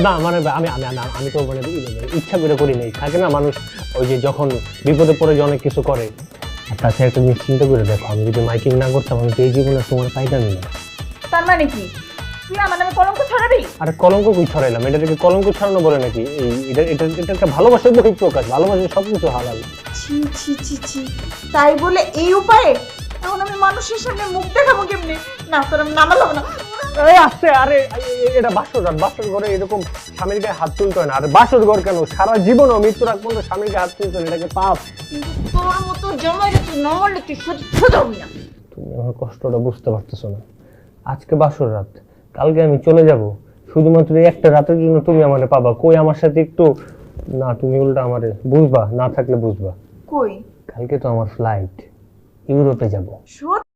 না মানে আমি তো মানে ইচ্ছা করে করি নাই, থাকে না মানুষ ওই যে যখন বিপদে পড়ে যে অনেক কিছু করে। আর তাছাড়া একটা জিনিস চিন্তা করে দেখো, আমি যদি মাইকিং না করতাম আমি তো এই জীবনে তোমার পাইতামই না। তার মানে কি তুই আমার নামে কলঙ্ক ছড়াবি? আরে কলঙ্ক কই ছড়াইলাম, এটা থেকে কলঙ্ক ছড়ানো বলে নাকি? এটা একটা ভালোবাসার বহিঃপ্রকাশ, ভালোবাসার সবকিছু হালাল। ছি ছি ছি ছি, তাই বলে এই উপায়ে এখন আমি মানুষের সামনে মুখ দেখাবো কেমনে? না তোর আমি নামালাম না। এই আসছে, আরে এটা বাসর রাত, বাসর ঘরে এরকম স্বামীর গায়ে হাত তুলতে হয় না। আরে বাসর ঘর কেন, সারা জীবনও মৃত্যুর আগ পর্যন্ত স্বামীর গায়ে হাত তুলতে হয়, এটাকে পাপ। কিন্তু তোর মতো জামাইরে তুই না মারলে তুই সহ্য যাবি না। তুমি আমার কষ্টটা বুঝতে পারতেছো না। আজকে বাসর রাত, কালকে আমি চলে যাব, শুধুমাত্র এই একটা রাতের জন্য তুমি আমারে পাবা। কই আমার সাথে একটু না, তুমি উল্টা আমারে বুঝবা, না থাকলে বুঝবা। কই? কালকে তো আমার ফ্লাইট, ইউরোপে যাব। সত্যি?